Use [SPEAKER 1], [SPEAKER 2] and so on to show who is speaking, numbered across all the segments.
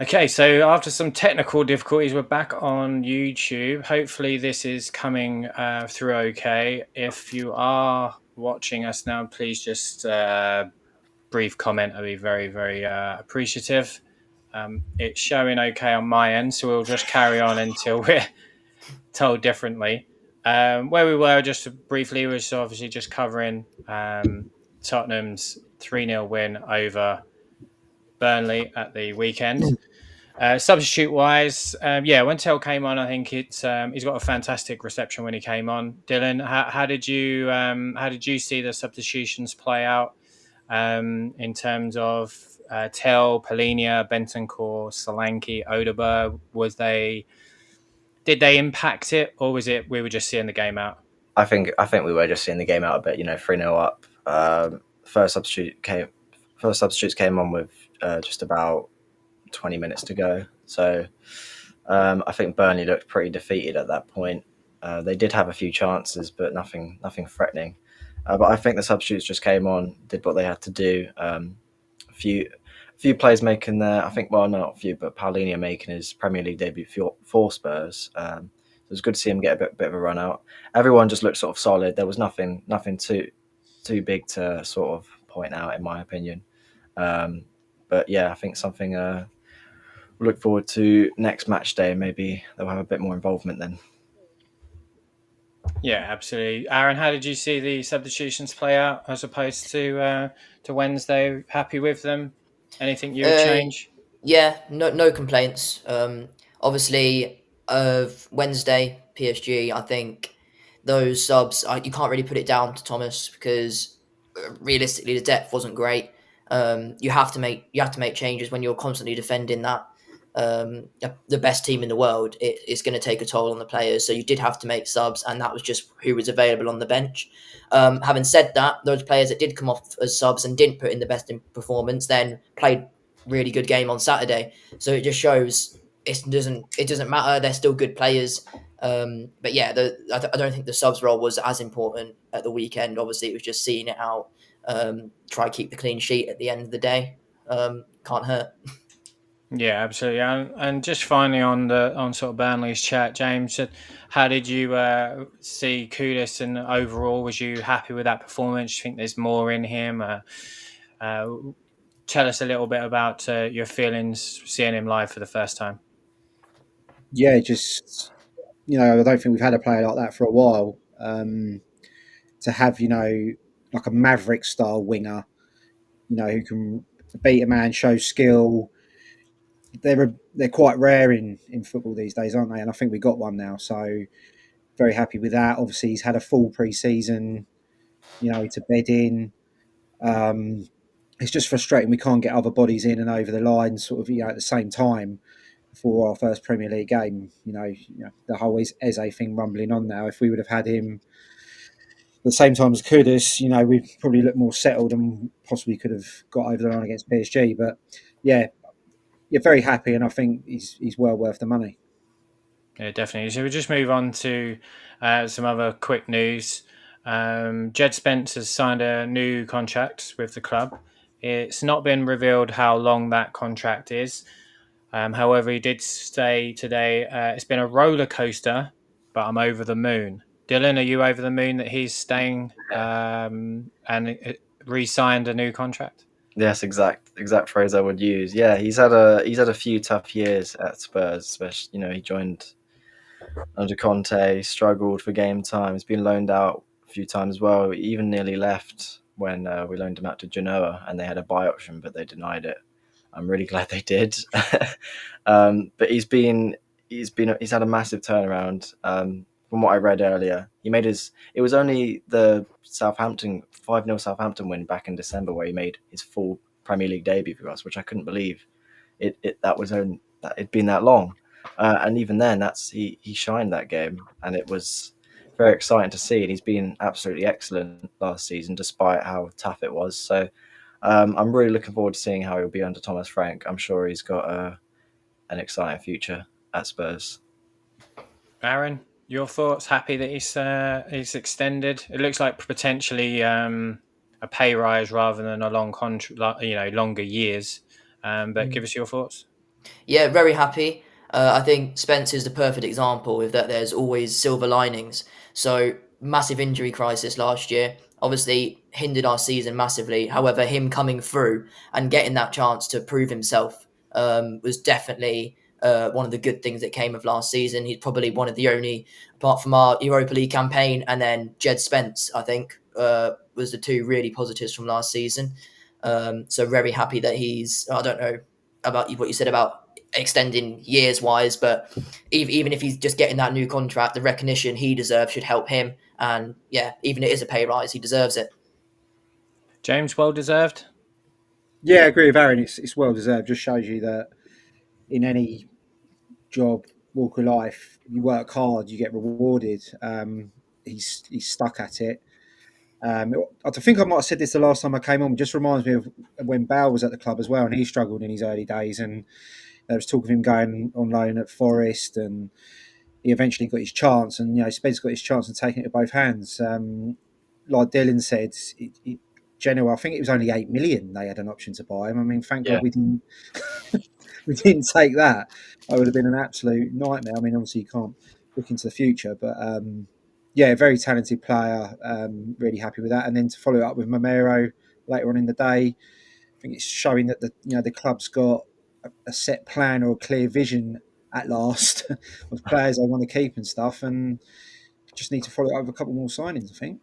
[SPEAKER 1] Okay, so after some technical difficulties, we're back on YouTube. Hopefully, this is coming through okay. If you are watching us now, please just brief comment. I'd be very, very appreciative. It's showing okay on my end, so we'll just carry on until we're told differently. Where we were just briefly was obviously just covering Tottenham's 3-0 win over Burnley at the weekend. Substitute wise, yeah, when Tell came on, I think he's got a fantastic reception when he came on. Dillion, how did you see the substitutions play out in terms of Tell, Polinia, Bentancur, Solanke, Odeberg? Did they impact it, or was it we were just seeing the game out?
[SPEAKER 2] I think we were just seeing the game out a bit. 3-0 up. First substitutes came on with just about 20 minutes to go. So I think Burnley looked pretty defeated at that point. They did have a few chances, but nothing threatening. But I think the substitutes just came on, did what they had to do. A few players making their, I think, well, not a few, but Paulinho making his Premier League debut for Spurs. It was good to see him get a bit of a run out. Everyone just looked sort of solid. There was nothing too big to sort of point out, in my opinion. But yeah, I think something we'll look forward to next match day. Maybe they'll have a bit more involvement then.
[SPEAKER 1] Yeah, absolutely. Aaron, how did you see the substitutions play out as opposed to Wednesday? Happy with them? Anything you would
[SPEAKER 3] Uh,
[SPEAKER 1] change?
[SPEAKER 3] yeah, no complaints. Obviously, of Wednesday PSG, I think those subs you can't really put it down to Thomas because realistically the depth wasn't great. You have to make changes when you're constantly defending that. The best team in the world, it's going to take a toll on the players. So you did have to make subs, and that was just who was available on the bench. Having said that, those players that did come off as subs and didn't put in the best in performance then played really good game on Saturday. So it just shows it doesn't matter. They're still good players. But yeah, I don't think the subs role was as important at the weekend. Obviously, it was just seeing it out. Try to keep the clean sheet at the end of the day. Can't hurt.
[SPEAKER 1] Yeah, absolutely. And just finally on sort of Burnley's chat, James, how did you see Kudus, and overall, was you happy with that performance? Do you think there's more in him? Uh, Tell us a little bit about your feelings seeing him live for the first time.
[SPEAKER 4] Yeah, just I don't think we've had a player like that for a while. To have like a maverick style winger, who can beat a man, show skill. They're quite rare in football these days, aren't they? And I think we got one now, so very happy with that. Obviously, he's had a full pre-season, to bed in. It's just frustrating we can't get other bodies in and over the line, sort of, at the same time for our first Premier League game. The whole Eze thing rumbling on now. If we would have had him at the same time as Kudus, we'd probably look more settled and possibly could have got over the line against PSG. But yeah, you're very happy, and I think he's well worth the money.
[SPEAKER 1] Yeah, definitely. So we'll just move on to some other quick news. Jed Spence has signed a new contract with the club. It's not been revealed how long that contract is. However, he did say today it's been a roller coaster, but I'm over the moon. Dillion, are you over the moon that he's staying and re-signed a new contract?
[SPEAKER 2] Yes, exact phrase I would use. Yeah, he's had a few tough years at Spurs, especially he joined under Conte, struggled for game time. He's been loaned out a few times as well. He even nearly left when we loaned him out to Genoa, and they had a buy option, but they denied it. I'm really glad they did. But he's had a massive turnaround. From what I read earlier, it was only the Southampton 5-0 Southampton win back in December where he made his full Premier League debut for us, which I couldn't believe. That it'd been that long. And even then, he shined that game, and it was very exciting to see. And he's been absolutely excellent last season, despite how tough it was. So I'm really looking forward to seeing how he'll be under Thomas Frank. I'm sure he's got an exciting future at Spurs.
[SPEAKER 1] Aaron, your thoughts? Happy that he's extended? It looks like potentially a pay rise rather than a long contract, longer years. But give us your thoughts.
[SPEAKER 3] Yeah, very happy. I think Spence is the perfect example of that. There's always silver linings. So massive injury crisis last year obviously hindered our season massively. However, him coming through and getting that chance to prove himself was definitely one of the good things that came of last season. He's probably one of the only, apart from our Europa League campaign and then Jed Spence, I think, was the two really positives from last season. So very happy that he's. I don't know about what you said about extending years wise, but even if he's just getting that new contract, the recognition he deserves should help him. And yeah, even if it is a pay rise, he deserves it.
[SPEAKER 1] James, well deserved.
[SPEAKER 4] Yeah, I agree with Aaron. It's well deserved. Just shows you that in any job, walk of life, you work hard, you get rewarded. He's stuck at it. I think I might have said this the last time I came on. It just reminds me of when Bale was at the club as well, and he struggled in his early days. And there was talk of him going on loan at Forest, and he eventually got his chance. And Spence got his chance and taking it with both hands. Like Dillion said, Genoa, I think it was only 8 million they had an option to buy him. I mean, thank God we didn't we didn't take that. That would have been an absolute nightmare. I mean, obviously you can't look into the future, but yeah, very talented player. Really happy with that. And then to follow it up with Mamero later on in the day, I think it's showing that the club's got a set plan or a clear vision at last of players they want to keep and stuff, and just need to follow it up with a couple more signings, I think.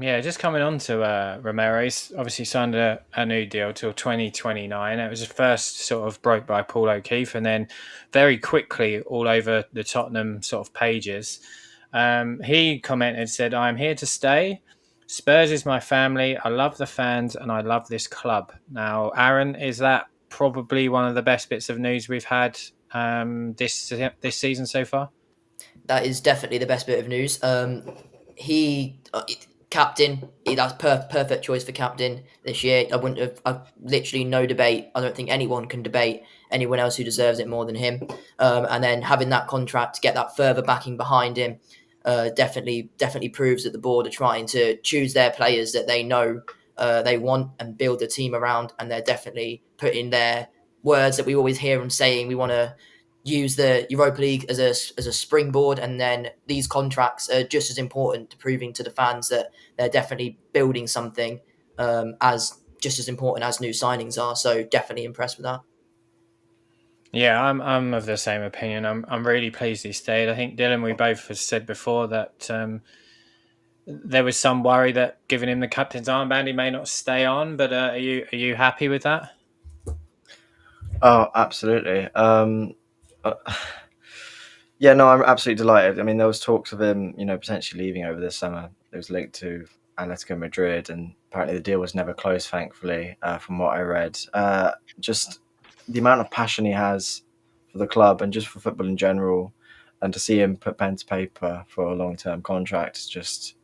[SPEAKER 1] Yeah, just coming on to Romero, he's obviously signed a new deal till 2029. It was his first sort of broke by Paul O'Keefe, and then very quickly all over the Tottenham sort of pages. He commented, said, "I'm here to stay. Spurs is my family. I love the fans and I love this club." Now, Aaron, is that probably one of the best bits of news we've had this season so far?
[SPEAKER 3] That is definitely the best bit of news. He captain. That's perfect choice for captain this year. I wouldn't have. Literally no debate. I don't think anyone can debate anyone else who deserves it more than him. And then having that contract, get that further backing behind him, definitely proves that the board are trying to choose their players that they know they want and build a team around. And they're definitely putting their words that we always hear them saying. We want to use the Europa League as a springboard, and then these contracts are just as important to proving to the fans that they're definitely building something as just as important as new signings are. So definitely impressed with that.
[SPEAKER 1] Yeah, I'm of the same opinion. I'm really pleased he stayed. I think Dylan, we both have said before that there was some worry that giving him the captain's armband, he may not stay on. But are you happy with that?
[SPEAKER 2] Oh, absolutely. Uh, yeah, no, I'm absolutely delighted. I mean, there was talks of him, potentially leaving over this summer. It was linked to Atletico Madrid, and apparently the deal was never closed, thankfully, from what I read. Just the amount of passion he has for the club and just for football in general, and to see him put pen to paper for a long-term contract is just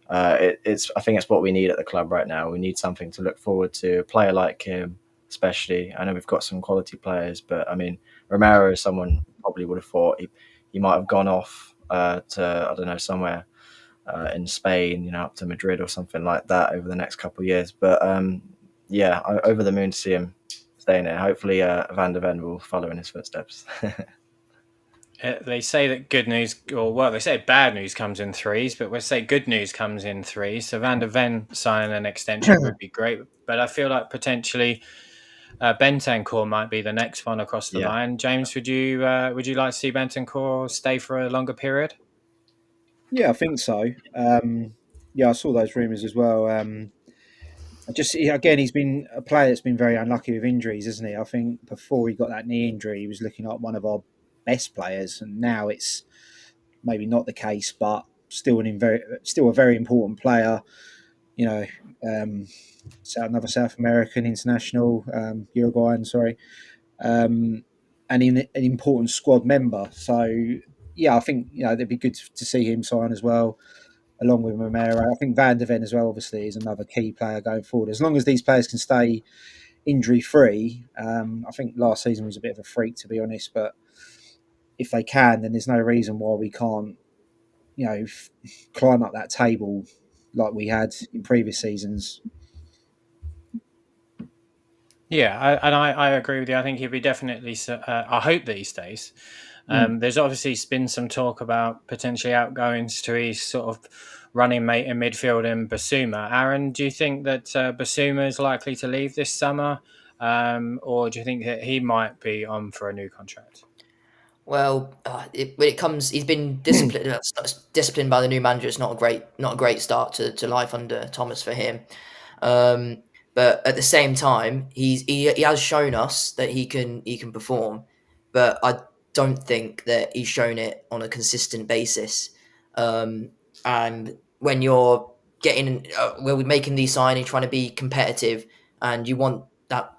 [SPEAKER 2] it's I think it's what we need at the club right now. We need something to look forward to. A player like him, especially. I know we've got some quality players, but I mean, Romero is someone probably would have thought he might have gone off to, I don't know, somewhere in Spain, up to Madrid or something like that over the next couple of years. But yeah, over the moon to see him staying there. Hopefully, Van der Ven will follow in his footsteps.
[SPEAKER 1] They say that good news, or well, they say bad news comes in threes, but we'll say good news comes in threes. So Van der Ven signing an extension would be great, but I feel like potentially Bentancur might be the next one across the
[SPEAKER 2] Yeah.
[SPEAKER 1] line. James, would you like to see Bentancur stay for a longer period?
[SPEAKER 4] Yeah, I think so. Yeah, I saw those rumours as well. Again, he's been a player that's been very unlucky with injuries, isn't he? I think before he got that knee injury, he was looking like one of our best players, and now it's maybe not the case, but still still a very important player. You know, um, another South American international, Uruguayan, sorry, and an important squad member. So yeah, I think it'd be good to see him sign as well, along with Romero. I think Van der Ven as well, obviously, is another key player going forward. As long as these players can stay injury free, I think last season was a bit of a freak, to be honest. But if they can, then there's no reason why we can't, climb up that table like we had in previous seasons.
[SPEAKER 1] Yeah, I agree with you. I think he'll be definitely. I hope that he stays.
[SPEAKER 2] Mm.
[SPEAKER 1] There's obviously been some talk about potentially outgoings to his sort of running mate in midfield in Basuma. Aaron, do you think that Basuma is likely to leave this summer, or do you think that he might be on for a new contract?
[SPEAKER 3] Well, when it comes, he's been disciplined by the new manager. It's not a great start to life under Thomas for him. Um, but at the same time, he has shown us that he can perform. But I don't think that he's shown it on a consistent basis. And when you're we're making these signings, trying to be competitive, and you want that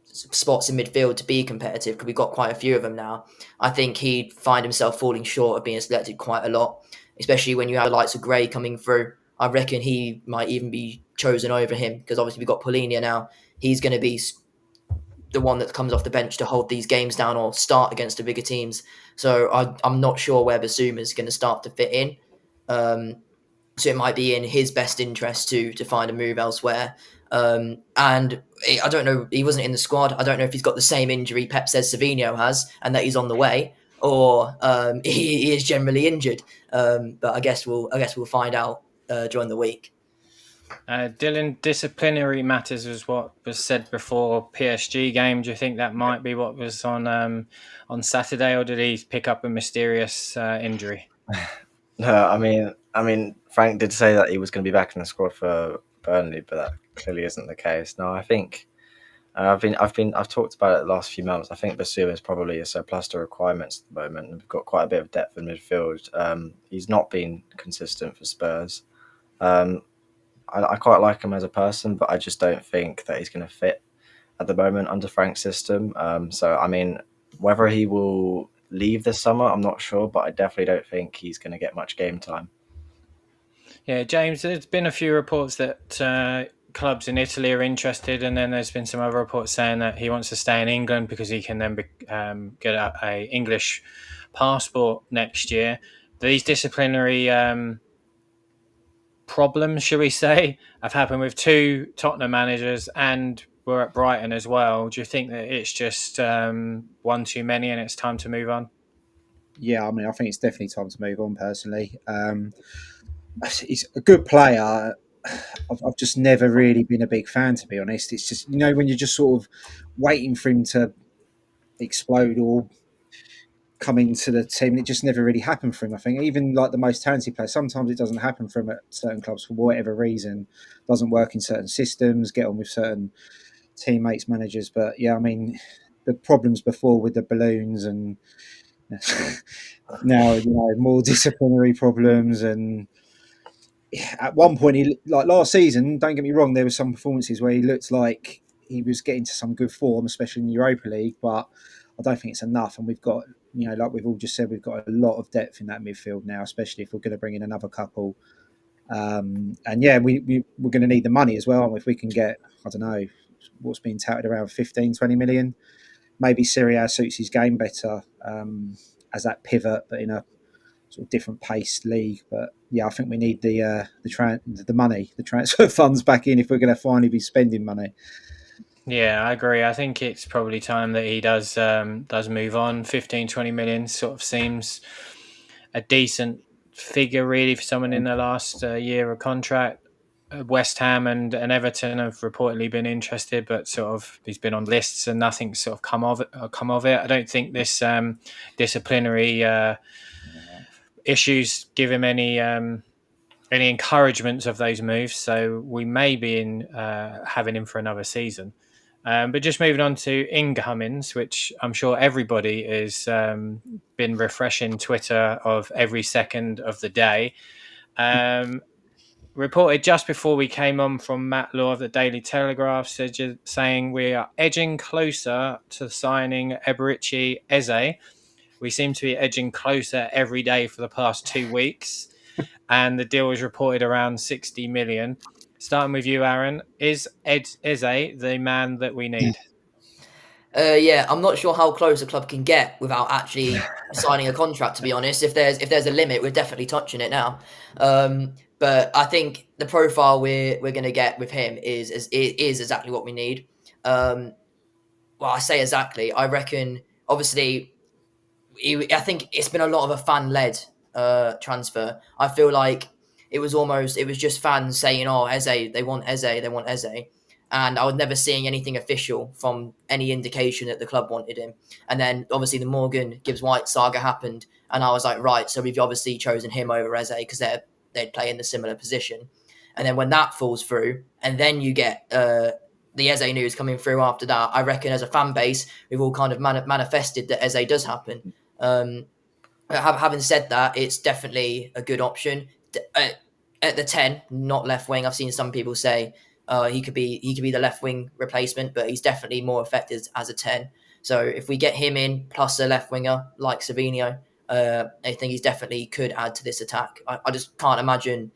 [SPEAKER 3] spots in midfield to be competitive because we've got quite a few of them now. I think he'd find himself falling short of being selected quite a lot, especially when you have the likes of Gray coming through. I reckon he might even be chosen over him because obviously we've got Polinia now. He's going to be the one that comes off the bench to hold these games down or start against the bigger teams. So I'm not sure where Basuma is going to start to fit in. So it might be in his best interest to find a move elsewhere. And I don't know, he wasn't in the squad. I don't know if he's got the same injury Pep says Savinho has and that he's on the way, or he is generally injured. But I guess we'll find out during the week.
[SPEAKER 1] Dillion, disciplinary matters was what was said before PSG game. Do you think that might be what was on Saturday, or did he pick up a mysterious injury?
[SPEAKER 2] No, I mean, Frank did say that he was going to be back in the squad for Burnley, but that clearly isn't the case. No, I think I've talked about it the last few months. I think Basuma is probably a surplus to requirements at the moment, and we've got quite a bit of depth in midfield. He's not been consistent for Spurs. Um, I quite like him as a person, but I just don't think that he's going to fit at the moment under Frank's system. So I mean, whether he will leave this summer, I'm not sure, but I definitely don't think he's going to get much game time.
[SPEAKER 1] Yeah, James, there's been a few reports that clubs in Italy are interested, and then there's been some other reports saying that he wants to stay in England because he can then get a English passport next year. These disciplinary problems, should we say, have happened with two Tottenham managers, and we're at Brighton as well. Do you think that it's just one too many and it's time to move on?
[SPEAKER 4] Yeah, I mean, I think it's definitely time to move on. Personally, he's a good player. I've just never really been a big fan, to be honest. It's just, when you're just sort of waiting for him to explode or come into the team, it just never really happened for him. I think even like the most talented players, sometimes it doesn't happen for him at certain clubs for whatever reason. Doesn't work in certain systems, get on with certain teammates, managers. But yeah, I mean, the problems before with the balloons and now, more disciplinary problems. And at one point, like last season, don't get me wrong, there were some performances where he looked like he was getting to some good form, especially in the Europa League, but I don't think it's enough. And we've got, like we've all just said, we've got a lot of depth in that midfield now, especially if we're going to bring in another couple. And yeah, we're going to need the money as well. If we can get, I don't know, what's being touted around 15, 20 million, maybe Syria suits his game better as that pivot, but in a sort of different paced league. But yeah, I think we need the money, the transfer funds back in if we're going to finally be spending money.
[SPEAKER 1] Yeah, I agree. I think it's probably time that he does move on. 15, 20 million sort of seems a decent figure really for someone in the last year of contract. West Ham and Everton have reportedly been interested, but sort of he's been on lists and nothing's sort of come of it. I don't think this disciplinary issues give him any encouragements of those moves. So we may be in having him for another season. But just moving on to incomings, which I'm sure everybody has been refreshing Twitter of every second of the day. Reported just before we came on from Matt Law of the Daily Telegraph, saying we are edging closer to signing Eberici Eze. We seem to be edging closer every day for the past 2 weeks, and the deal is reported around 60 million. Starting with you, Aaron, is Eze the man that we need?
[SPEAKER 3] Yeah, I'm not sure how close a club can get without actually signing a contract. To be honest, if there's a limit, we're definitely touching it now. But I think the profile we're going to get with him is exactly what we need. Well, I say exactly. I reckon, obviously, I think it's been a lot of a fan-led transfer. I feel like it was just fans saying, "Oh, Eze, they want Eze, they want Eze," and I was never seeing anything official from any indication that the club wanted him. And then obviously the Morgan Gibbs White saga happened, and I was like, right, so we've obviously chosen him over Eze because they'd play in the similar position. And then when that falls through, and then you get the Eze news coming through after that, I reckon as a fan base, we've all kind of manifested that Eze does happen. Having said that, it's definitely a good option at the 10, not left wing. I've seen some people say he could be the left wing replacement, but he's definitely more effective as a 10. So if we get him in plus a left winger like Savinho, I think he's definitely could add to this attack. I just can't imagine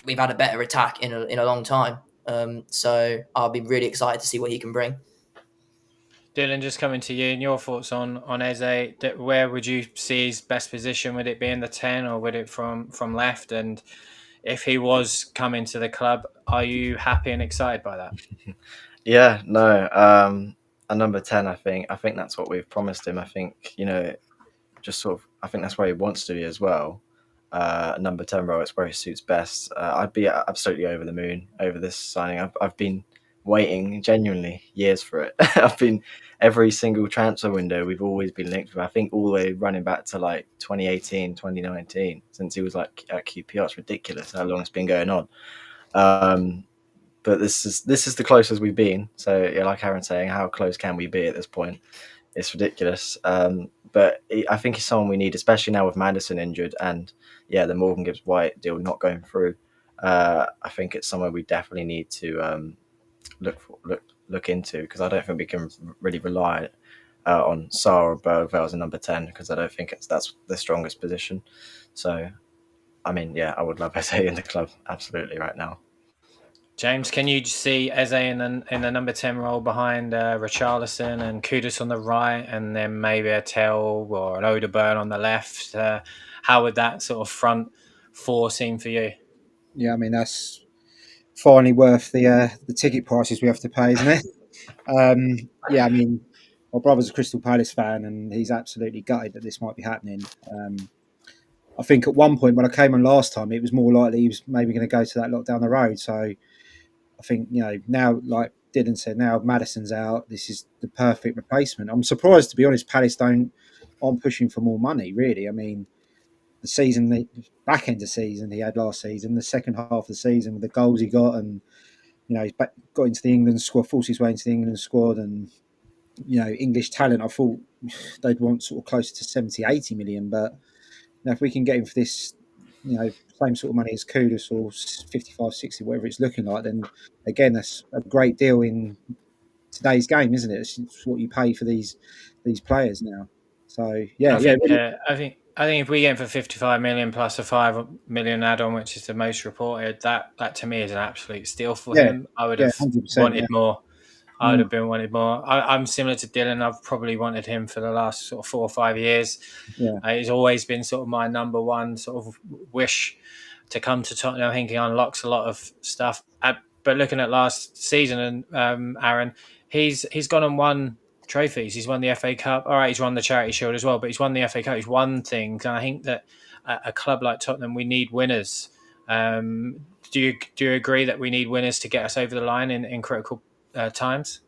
[SPEAKER 3] we've had a better attack in a long time. So I'll be really excited to see what he can bring.
[SPEAKER 1] Dillion, just coming to you and your thoughts on Eze. Where would you see his best position? Would it be in the 10 or would it from left? And if he was coming to the club, are you happy and excited by that?
[SPEAKER 2] Yeah, no, a number 10. I think that's what we've promised him. I think just sort of. I think that's where he wants to be as well. Number 10 role, it's where he suits best. I'd be absolutely over the moon over this signing. I've been waiting genuinely years for it. I've been every single transfer window we've always been linked with. I think all the way running back to like 2018, 2019, since he was like at QPR. It's ridiculous how long it's been going on. But this is the closest we've been. So yeah, like Aaron's saying, how close can we be at this point? It's ridiculous. But I think he's someone we need, especially now with Madison injured and the Morgan Gibbs White deal not going through. I think it's somewhere we definitely need to look into, because I don't think we can really rely on Sarr or Bergvall as a number 10, because I don't think that's the strongest position. So, I mean, I would love Eze in the club absolutely right now.
[SPEAKER 1] James, can you see Eze in the number 10 role behind Richarlison and Kudus on the right, and then maybe a Tell or an Odeburn on the left? How would that sort of front four seem for you?
[SPEAKER 4] Yeah, I mean, that's finally worth the ticket prices we have to pay, isn't it? I mean, my brother's a Crystal Palace fan, and he's absolutely gutted that this might be happening. I think at one point when I came on last time, it was more likely he was maybe going to go to that lot down the road. So I think, now, like Dillion said, now Madison's out, this is the perfect replacement. I'm surprised, to be honest, Palace aren't pushing for more money, really. I mean, the back end of season he had last season, the second half of the season with the goals he got, and he's got into the England squad, forced his way into the England squad, and English talent. I thought they'd want sort of closer to 70, 80 million, but if we can get him for this, same sort of money as Kudus, or 55, 60, whatever it's looking like, then again, that's a great deal in today's game, isn't it? It's what you pay for these players now. So
[SPEAKER 1] I think if we get him for 55 million plus a 5 million add-on, which is the most reported, that to me is an absolute steal for him. I would have wanted more. I would have been wanted more. I'm similar to Dillion. I've probably wanted him for the last sort of 4 or 5 years.
[SPEAKER 4] Yeah.
[SPEAKER 1] He's always been sort of my number one sort of wish to come to Tottenham. I think he unlocks a lot of stuff. But looking at last season, and Aaron, he's gone and won trophies. He's won the FA Cup. All right, he's won the Charity Shield as well, but he's won the FA Cup. He's won things, and I think that a club like Tottenham, we need winners. Do you agree that we need winners to get us over the line in critical times?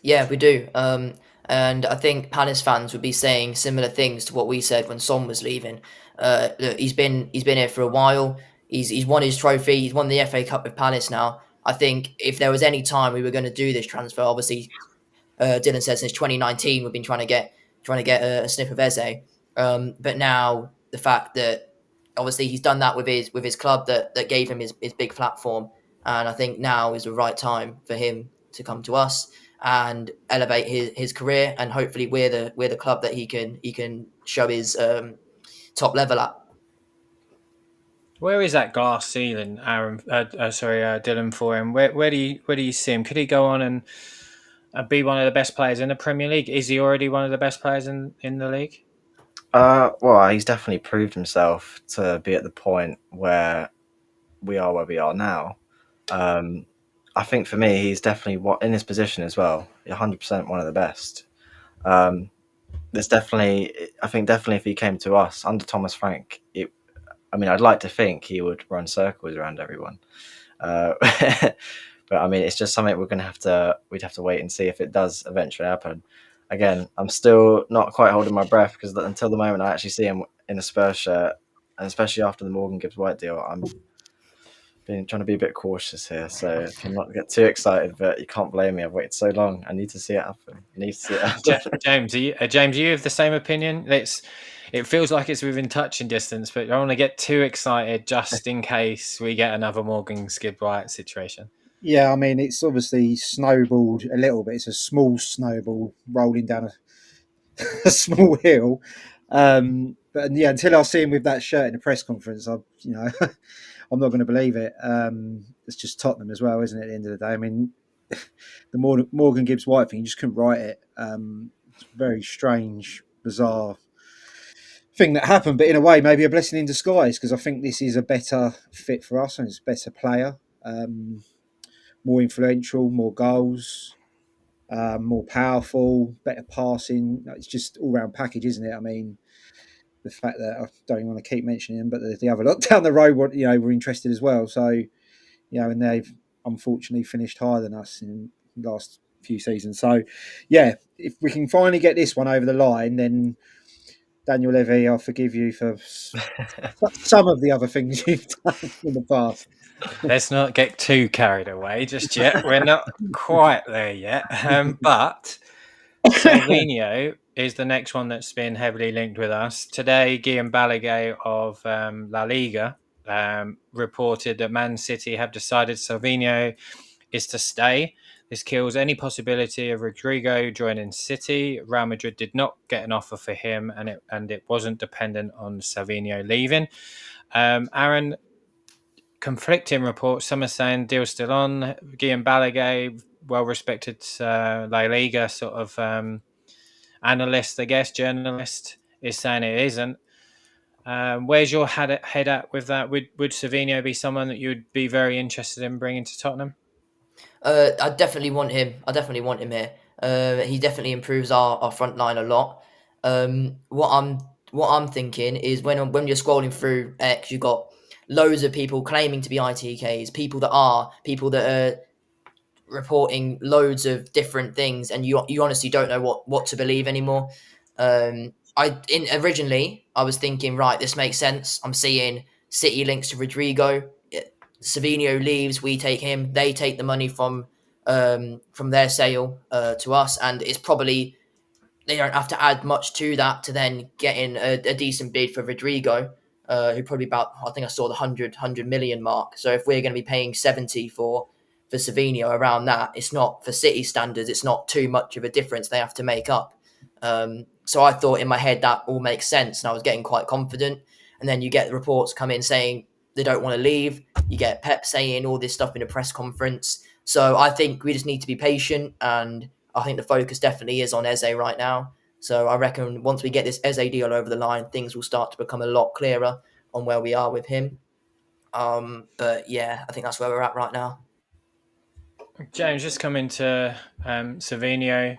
[SPEAKER 3] Yeah, we do. And I think Palace fans would be saying similar things to what we said when Son was leaving. Look, he's been here for a while. He's won his trophy. He's won the FA Cup with Palace now. I think if there was any time we were going to do this transfer, obviously, Dillion said since 2019 we've been trying to get a sniff of Eze. But now the fact that obviously he's done that with his club that gave him his big platform, and I think now is the right time for him to come to us and elevate his career, and hopefully we're the club that he can show his top level at.
[SPEAKER 1] Where is that glass ceiling, Aaron? Dillion, for him? Where do you see him? Could he go on and be one of the best players in the Premier League? Is he already one of the best players in the league?
[SPEAKER 2] Well, he's definitely proved himself to be at the point where we are now. I think for me, he's definitely in his position as well. 100% one of the best. There's definitely, I think definitely if he came to us under Thomas Frank, I'd like to think he would run circles around everyone. But I mean, it's just something we'd have to wait and see if it does eventually happen. Again, I'm still not quite holding my breath because until the moment I actually see him in a Spurs shirt, and especially after the Morgan Gibbs White deal, I'm trying to be a bit cautious here. So I can not get too excited, but you can't blame me. I've waited so long. I need to see it happen. I need to see it happen.
[SPEAKER 1] James, are you of the same opinion? It feels like it's within touching distance, but I don't want to get too excited just in case we get another Morgan Skid White situation.
[SPEAKER 4] Yeah, I mean, it's obviously snowballed a little bit. It's a small snowball rolling down a small hill. But yeah, until I see him with that shirt in the press conference, I'm not going to believe it. It's just Tottenham as well, isn't it? At the end of the day, I mean, the Morgan Gibbs White thing, you just couldn't write it. It's a very strange, bizarre thing that happened, but in a way, maybe a blessing in disguise because I think this is a better fit for us and it's a better player, more influential, more goals. More powerful, better passing. It's just all round package, isn't it? I mean, the fact that I don't even want to keep mentioning them, but the other lot down the road were interested as well. So, and they've unfortunately finished higher than us in the last few seasons. So, yeah, if we can finally get this one over the line, then Daniel Levy, I'll forgive you for some of the other things you've done in the past.
[SPEAKER 1] Let's not get too carried away just yet. We're not quite there yet. But Salvinho is the next one that's been heavily linked with us. Today, Guillaume Balaguer of La Liga reported that Man City have decided Salvinho is to stay. This kills any possibility of Rodrigo joining City. Real Madrid did not get an offer for him, and it wasn't dependent on Salvinho leaving. Aaron, conflicting reports. Some are saying deal's still on. Guillaume Balaguer, well-respected La Liga sort of analyst, I guess, journalist, is saying it isn't. Where's your head at with that? Would Savino be someone that you'd be very interested in bringing to Tottenham?
[SPEAKER 3] I definitely want him. I definitely want him here. He definitely improves our front line a lot. What I'm thinking is when you're scrolling through X, you got loads of people claiming to be ITKs, people that are reporting loads of different things, and you honestly don't know what to believe anymore. Originally I was thinking, right, this makes sense. I'm seeing City links to Rodrigo. Savino leaves, we take him. They take the money from their sale to us, and it's probably they don't have to add much to that to then get in a decent bid for Rodrigo, who probably about, I think I saw the 100 million mark. So if we're going to be paying 70 for Savino around that, it's not, for City standards, it's not too much of a difference they have to make up. So I thought in my head that all makes sense, and I was getting quite confident. And then you get the reports come in saying they don't want to leave. You get Pep saying all this stuff in a press conference. So I think we just need to be patient, and I think the focus definitely is on Eze right now. So I reckon once we get this Eze deal over the line, things will start to become a lot clearer on where we are with him. But yeah, I think that's where we're at right now.
[SPEAKER 1] James, just coming to Savino.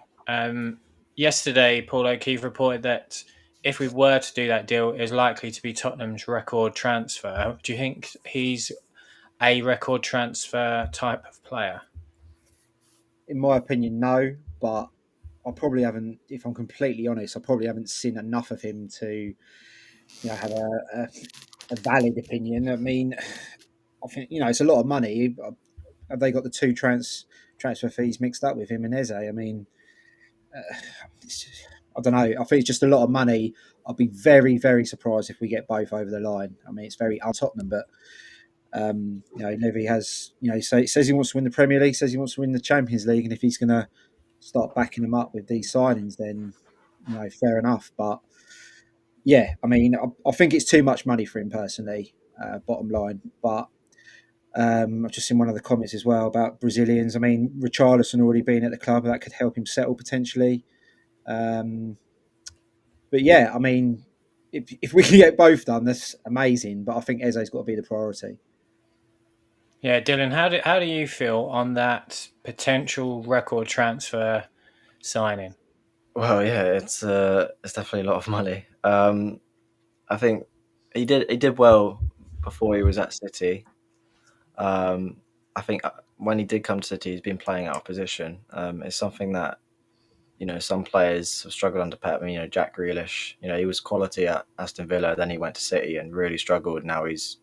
[SPEAKER 1] Yesterday, Paul O'Keefe reported that if we were to do that deal, it is likely to be Tottenham's record transfer. Do you think he's a record transfer type of player?
[SPEAKER 4] In my opinion, no, but I probably haven't, if I'm completely honest, I probably haven't seen enough of him to have a valid opinion. I mean, I think, it's a lot of money. Have they got the two transfer fees mixed up with him and Eze? I mean, I don't know. I think it's just a lot of money. I'll be very, very surprised if we get both over the line. I mean, it's very un-Tottenham, but Levy has, says he wants to win the Premier League, says he wants to win the Champions League, and if he's going to start backing them up with these signings, then fair enough. But yeah, I mean, I think it's too much money for him personally. Bottom line, but I've just seen one of the comments as well about Brazilians. I mean, Richarlison already being at the club, that could help him settle potentially. But yeah, I mean, if we can get both done, that's amazing. But I think Eze's got to be the priority.
[SPEAKER 1] Yeah, Dylan, how do you feel on that potential record transfer signing?
[SPEAKER 2] Well, yeah, it's definitely a lot of money. I think he did well before he was at City. I think when he did come to City, he's been playing out of position. It's something that some players have struggled under Pep. Jack Grealish. He was quality at Aston Villa, then he went to City and really struggled. Now he's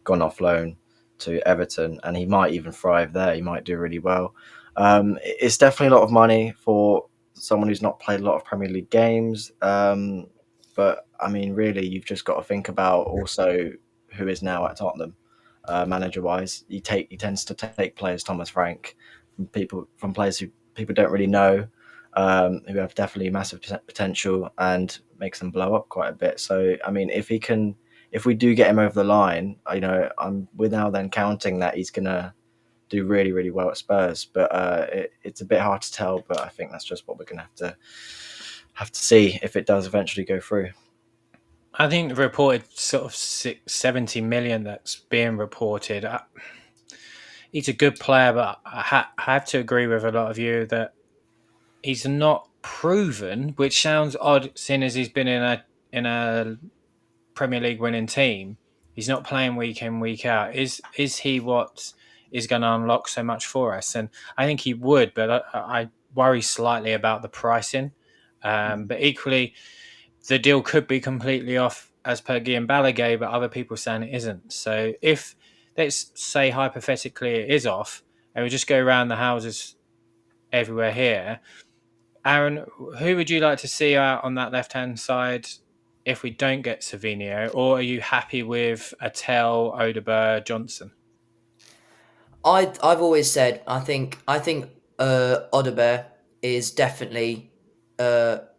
[SPEAKER 2] gone off loan to Everton, and he might even thrive there. He might do really well. It's definitely a lot of money for someone who's not played a lot of Premier League games. But I mean, really, you've just got to think about also who is now at Tottenham, manager-wise. He tends to take players, Thomas Frank, from players who people don't really know, who have definitely massive potential, and makes them blow up quite a bit. So I mean, if we do get him over the line, we're now then counting that he's gonna do really, really well at Spurs. But it's a bit hard to tell. But I think that's just what we're gonna have to see if it does eventually go through.
[SPEAKER 1] I think the reported sort of 70 million that's being reported. He's a good player, but I have to agree with a lot of you that he's not proven, which sounds odd, seeing as he's been in a Premier League winning team. He's not playing week in, week out. Is he what is going to unlock so much for us? And I think he would, but I worry slightly about the pricing. But equally, the deal could be completely off as per Guillaume Balaguer, but other people saying it isn't. So if, let's say hypothetically it is off, and we just go around the houses everywhere here, Aaron, who would you like to see out on that left-hand side if we don't get Savinho, or are you happy with Attell, Odegaard, Johnson?
[SPEAKER 3] I've always said I think Odegaard is definitely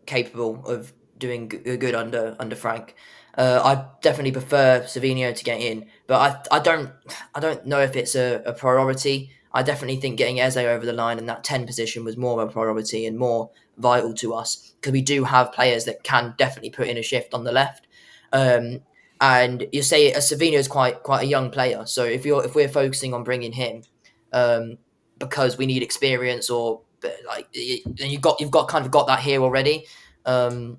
[SPEAKER 3] capable of doing good under Frank. I definitely prefer Savinho to get in, but I don't know if it's a priority. I definitely think getting Eze over the line in that 10 position was more of a priority and more vital to us, because we do have players that can definitely put in a shift on the left. Um, and you say Savinho is quite a young player, so if we're focusing on bringing him, because we need experience, or like, and you've got kind of got that here already. So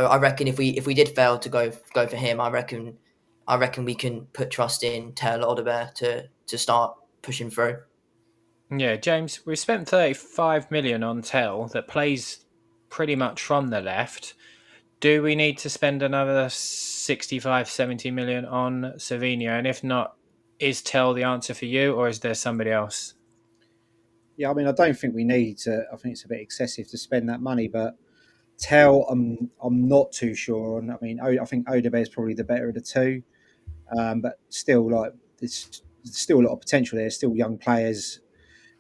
[SPEAKER 3] I reckon if we did fail to go for him, I reckon we can put trust in Tel Odegaard to start pushing through.
[SPEAKER 1] Yeah, James, we spent 35 million on Tell that plays pretty much from the left. Do we need to spend another 65, 70 million on Savinho? And if not, is Tell the answer for you, or is there somebody else?
[SPEAKER 4] Yeah, I mean, I don't think we need to. I think it's a bit excessive to spend that money, but Tell, I'm not too sure on. I mean, I think Odegaard is probably the better of the two, but still, like, there's still a lot of potential there. Still young players.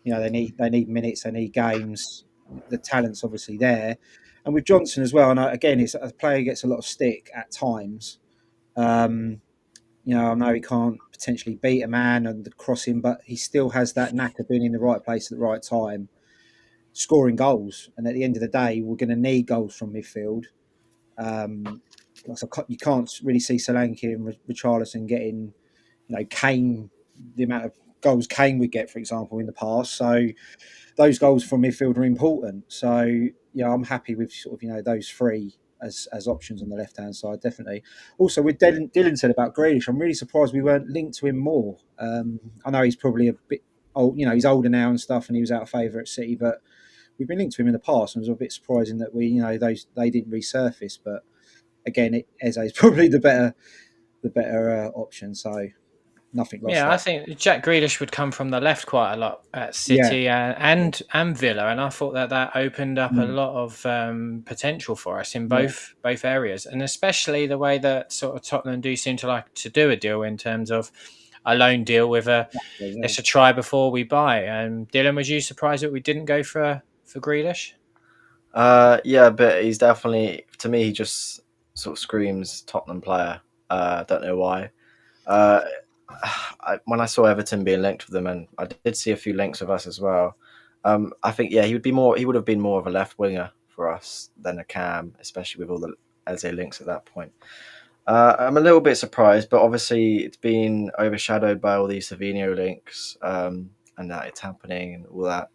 [SPEAKER 4] They need minutes, they need games. The talent's obviously there, and with Johnson as well. And again, it's a player who gets a lot of stick at times. Um, I know he can't potentially beat a man and the crossing, but he still has that knack of being in the right place at the right time, scoring goals. And at the end of the day, we're going to need goals from midfield. So you can't really see Solanke and Richarlison getting, Kane, the amount of goals Kane would get, for example, in the past. So those goals from midfield are important. So yeah, I'm happy with sort of those three as options on the left hand side, definitely. Also, with Dillion said about Grealish, I'm really surprised we weren't linked to him more. I know he's probably a bit old, he's older now and stuff, and he was out of favour at City, but we've been linked to him in the past, and it was a bit surprising that they didn't resurface. But again, Eze is probably the better option. So nothing lost
[SPEAKER 1] Yeah,
[SPEAKER 4] there.
[SPEAKER 1] I think Jack Grealish would come from the left quite a lot at
[SPEAKER 4] Yeah.
[SPEAKER 1] City and Villa, and I thought that opened up a
[SPEAKER 4] Mm.
[SPEAKER 1] lot of potential for us in both areas, and especially the way that sort of Tottenham do seem to like to do a deal in terms of a loan deal with
[SPEAKER 4] Yeah.
[SPEAKER 1] let's try before we buy. Dylan, was you surprised that we didn't go for Grealish?
[SPEAKER 2] Yeah, but he's definitely, to me, he just sort of screams Tottenham player. I don't know why. Uh, when I saw Everton being linked with them, and I did see a few links with us as well. I think he would have been more of a left winger for us than a cam, especially with all the Eze links at that point. I'm a little bit surprised, but obviously it's been overshadowed by all these Savinho links, and that it's happening and all that.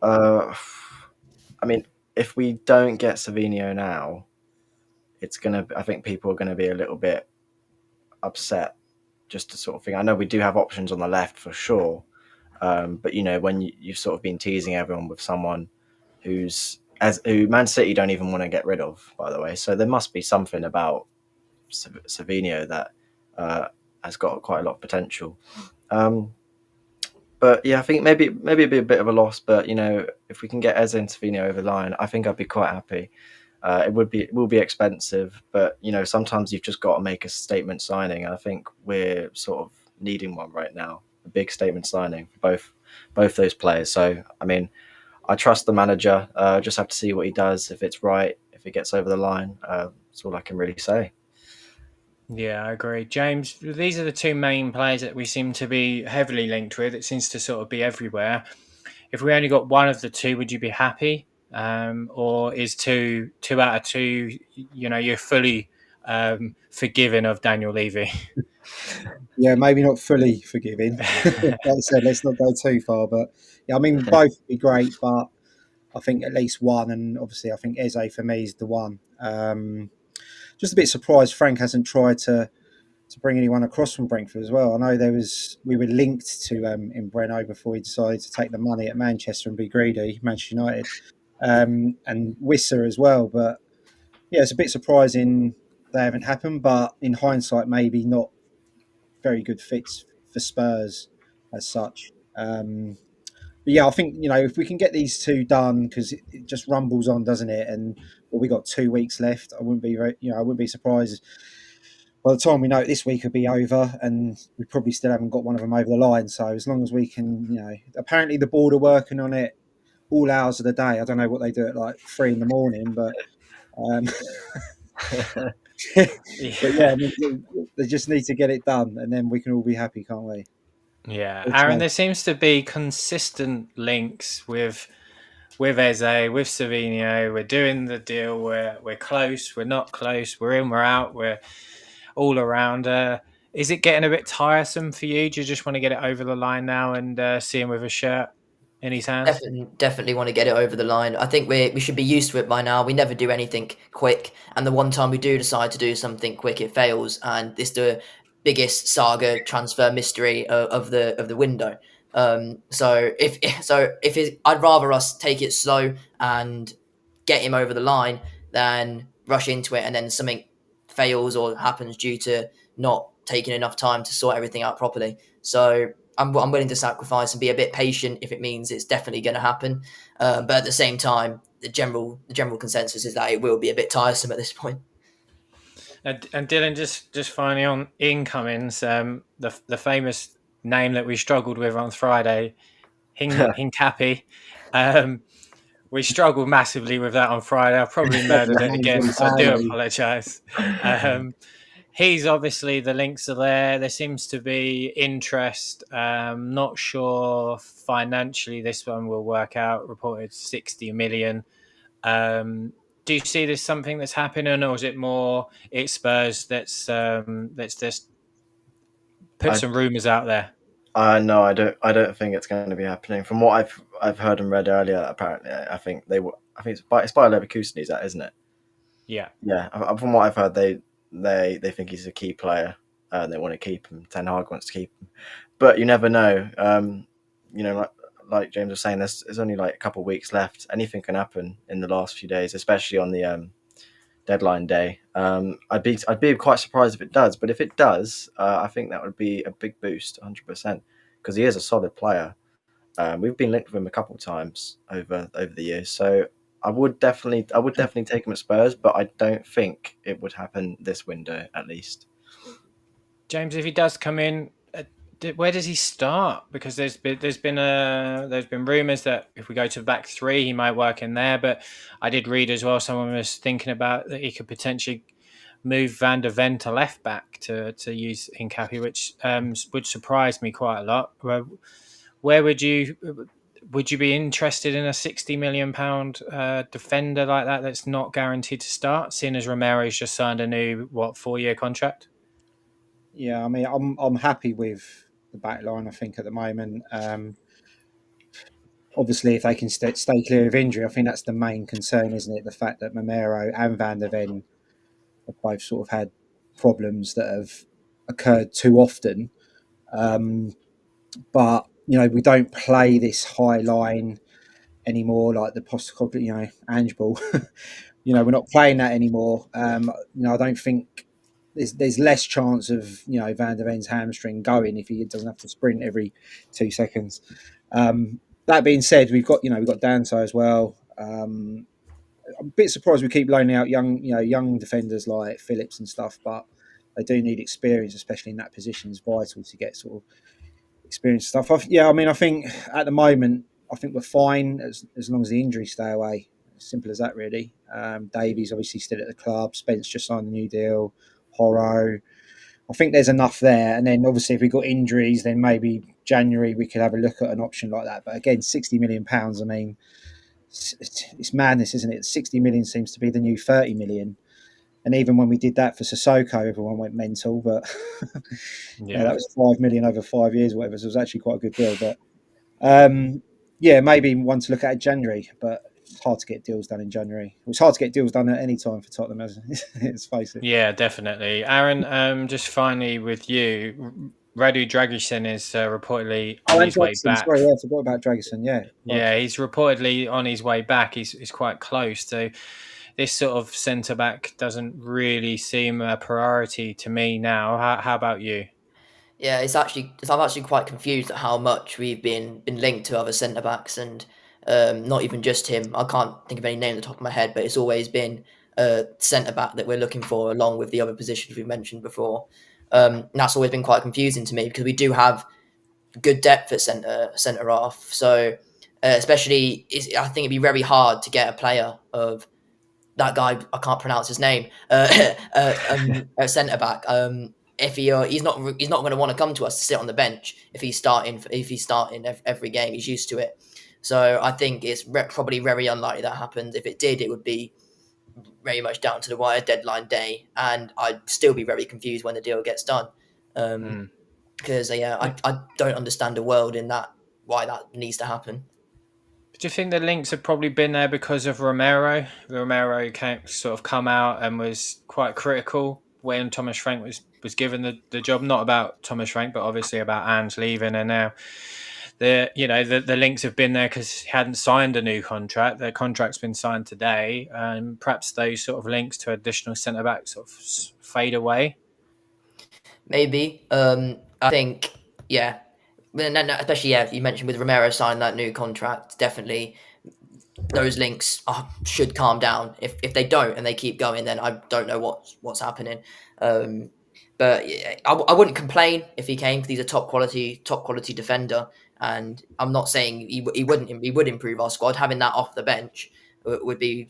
[SPEAKER 2] I mean, if we don't get Savinho now, it's gonna. I think people are gonna be a little bit upset. Just to sort of thing. I know we do have options on the left for sure, but when you've sort of been teasing everyone with someone who Man City don't even want to get rid of, by the way. So there must be something about Savinho that has got quite a lot of potential. But yeah, I think maybe it'd be a bit of a loss. But if we can get Eze and Savinho over the line, I think I'd be quite happy. It will be expensive, but sometimes you've just got to make a statement signing. And I think we're sort of needing one right now, a big statement signing for both those players. So I mean, I trust the manager. Just have to see what he does. If it's right, if it gets over the line, that's all I can really say.
[SPEAKER 1] Yeah, I agree. James, these are the two main players that we seem to be heavily linked with. It seems to sort of be everywhere. If we only got one of the two, would you be happy? Or is two out of two, you're fully forgiven of Daniel Levy?
[SPEAKER 4] Yeah, maybe not fully forgiving. Like I said, let's not go too far. But yeah, I mean, both would be great, but I think at least one, and obviously I think Eze for me is the one. Just a bit surprised Frank hasn't tried to bring anyone across from Brentford as well. I know we were linked to in Breno before he decided to take the money at Manchester and be greedy, Manchester United, and Wissa as well. But yeah, it's a bit surprising they haven't happened. But in hindsight, maybe not very good fits for Spurs as such. But yeah, I think if we can get these two done, because it just rumbles on, doesn't it? And we got 2 weeks left. I wouldn't be surprised by the time we know it, this week will be over, and we probably still haven't got one of them over the line. So as long as we can, apparently the board are working on it all hours of the day. I don't know what they do at like 3 a.m, but but yeah, I mean, they just need to get it done, and then we can all be happy, can't we?
[SPEAKER 1] Yeah, Aaron, there seems to be consistent links with Eze, with Savinho. We're doing the deal. We're close. We're not close. We're in. We're out. We're all around. Is it getting a bit tiresome for you? Do you just want to get it over the line now and see him with a shirt in his hands?
[SPEAKER 3] Definitely want to get it over the line. I think we should be used to it by now. We never do anything quick, and the one time we do decide to do something quick, it fails, and it's the biggest saga transfer mystery of the window. So I'd rather us take it slow and get him over the line than rush into it and then something fails or happens due to not taking enough time to sort everything out properly. So I'm willing to sacrifice and be a bit patient if it means it's definitely going to happen. But at the same time, the general consensus is that it will be a bit tiresome at this point.
[SPEAKER 1] And Dillion, just finally on incomings, the famous name that we struggled with on Friday, Hincapi. We struggled massively with that on Friday. I probably murdered it again, so I do apologise. He's obviously, the links are there. There seems to be interest. Not sure financially this one will work out. Reported 60 million. Do you see this something that's happening, or is it more it's Spurs that's just put some rumours out there?
[SPEAKER 2] No, I don't. I don't think it's going to be happening. From what I've heard and read earlier, apparently, I think it's by Leverkusen, is that, isn't it?
[SPEAKER 1] Yeah.
[SPEAKER 2] From what I've heard, they think he's a key player. They want to keep him. Ten Hag wants to keep him, but you never know. Like James was saying, there's only like a couple of weeks left. Anything can happen in the last few days, especially on the deadline day. I'd be quite surprised if it does, but if it does, I think that would be a big boost, 100%, because he is a solid player. We've been linked with him a couple of times over the years, so I would definitely take him at Spurs, but I don't think it would happen this window, at least.
[SPEAKER 1] James, if he does come in, where does he start? Because there's been rumours that if we go to the back three, he might work in there. But I did read as well, someone was thinking about that he could potentially move Van der Ven to left back to use Hincapi, which would surprise me quite a lot. Where would you? would you be interested in a £60 million defender like that that's not guaranteed to start, seeing as Romero's just signed a new 4-year contract?
[SPEAKER 4] Yeah, I mean, I'm happy with the back line. I think at the moment, obviously, if they can stay clear of injury, I think that's the main concern, isn't it? The fact that Romero and Van der Ven have both sort of had problems that have occurred too often. But we don't play this high line anymore, like the Postecoglou, Ange ball. We're not playing that anymore. I don't think there's less chance of Van der Ven's hamstring going if he doesn't have to sprint every 2 seconds. That being said, we've got Danso as well. I'm a bit surprised we keep loaning out young defenders like Phillips and stuff, but they do need experience, especially in that position. Is vital to get sort of experience stuff. I think at the moment, I think we're fine as long as the injuries stay away. Simple as that, really. Davies obviously still at the club. Spence just signed a new deal. Horo. I think there's enough there. And then obviously if we got injuries, then maybe January we could have a look at an option like that. But again, £60 million, I mean, it's madness, isn't it? 60 million seems to be the new 30 million. And even when we did that for Sissoko, everyone went mental. But that was 5 million over 5 years, or whatever. So it was actually quite a good deal. But maybe one to look at in January. But it's hard to get deals done in January. It's hard to get deals done at any time for Tottenham, let's face it.
[SPEAKER 1] Yeah, definitely. Aaron, just finally with you, Radu Dragusin is reportedly on his way back.
[SPEAKER 4] Sorry, I forgot about Dragusin.
[SPEAKER 1] Yeah, he's reportedly on his way back. He's quite close. So this sort of centre back doesn't really seem a priority to me now. How about you?
[SPEAKER 3] Yeah, I'm actually quite confused at how much we've been linked to other centre backs, and not even just him. I can't think of any name at the top of my head, but it's always been a centre back that we're looking for, along with the other positions we've mentioned before. And that's always been quite confusing to me because we do have good depth at centre half. So especially, I think it'd be very hard to get a player of that guy. I can't pronounce his name. A centre back. If he's not going to want to come to us to sit on the bench if he's starting every game. He's used to it. So I think it's probably very unlikely that happens. If it did, it would be very much down to the wire deadline day, and I'd still be very confused when the deal gets done. Because I don't understand a world in that why that needs to happen.
[SPEAKER 1] Do you think the links have probably been there because of Romero? Romero sort of come out and was quite critical when Thomas Frank was given the job, not about Thomas Frank, but obviously about Ange leaving, and now the links have been there because he hadn't signed a new contract. The contract's been signed today, and perhaps those sort of links to additional centre backs sort of fade away.
[SPEAKER 3] Maybe. I think, yeah. Especially, you mentioned with Romero signing that new contract, definitely those links should calm down. If they don't and they keep going, then I don't know what's happening. But yeah, I wouldn't complain if he came because he's a top quality defender, and I'm not saying he would improve our squad. Having that off the bench would be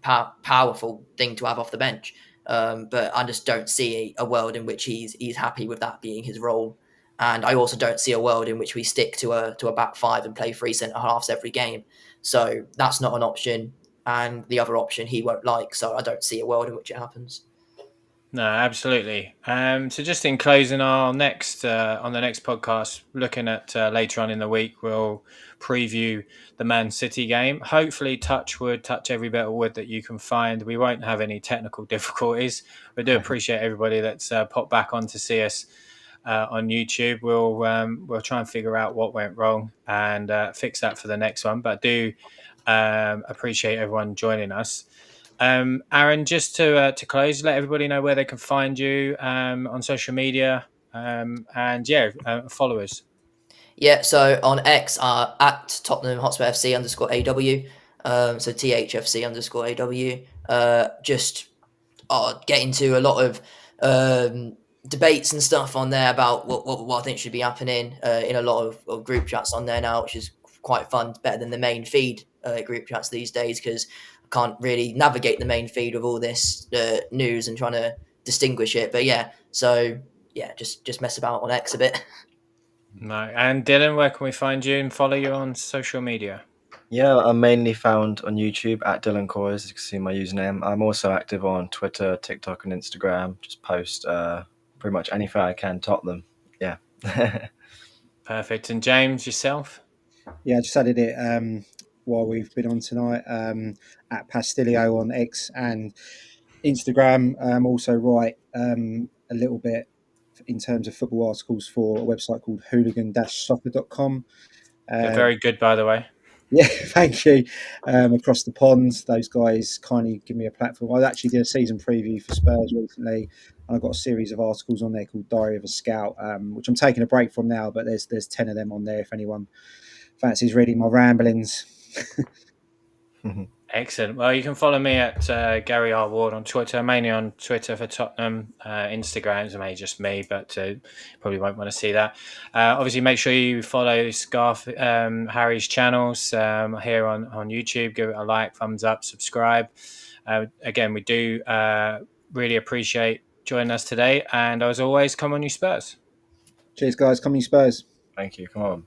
[SPEAKER 3] a powerful thing to have off the bench. But I just don't see a world in which he's happy with that being his role. And I also don't see a world in which we stick to a back five and play 3 centre halves every game. So that's not an option. And the other option he won't like. So I don't see a world in which it happens.
[SPEAKER 1] No, absolutely. So just in closing, our next on the next podcast, looking at later on in the week, we'll preview the Man City game. Hopefully, touch every bit of wood that you can find. We won't have any technical difficulties. We do appreciate everybody that's popped back on to see us on YouTube. We'll try and figure out what went wrong and fix that for the next one. But do appreciate everyone joining us. Aaron, just to close, let everybody know where they can find you on social media and follow us.
[SPEAKER 3] Yeah, so on X at Tottenham Hotspur FC _AW, so THFC _AW. Just get into a lot of debates and stuff on there about what I think should be happening in a lot of group chats on there now, which is quite fun. It's better than the main feed group chats these days because can't really navigate the main feed with all this news and trying to distinguish it. But just mess about on X a bit.
[SPEAKER 1] No. And Dylan, where can we find you and follow you on social media?
[SPEAKER 2] Yeah, I'm mainly found on YouTube at Dillion COYS. You can see my username. I'm also active on Twitter, TikTok, and Instagram. Just post pretty much anything I can Tottenham. Yeah.
[SPEAKER 1] Perfect. And James, yourself?
[SPEAKER 4] Yeah, I just added it while we've been on tonight at Pastilio on X and Instagram. Also write a little bit in terms of football articles for a website called hooligan-soccer.com.
[SPEAKER 1] They're very good, by the way.
[SPEAKER 4] Yeah, thank you. Across the pond, those guys kindly give me a platform. I actually did a season preview for Spurs recently, and I've got a series of articles on there called Diary of a Scout, which I'm taking a break from now, but there's 10 of them on there if anyone fancies reading my ramblings.
[SPEAKER 1] Excellent. Well, you can follow me at Gary R. Ward on Twitter, mainly on Twitter for Tottenham. Instagram's mainly just me, but probably won't want to see that. Obviously, make sure you follow Harry's channels here on YouTube. Give it a like, thumbs up, subscribe. Again, we do really appreciate joining us today. And as always, come on, you Spurs.
[SPEAKER 4] Cheers, guys. Come on, you Spurs.
[SPEAKER 2] Thank you. Come on.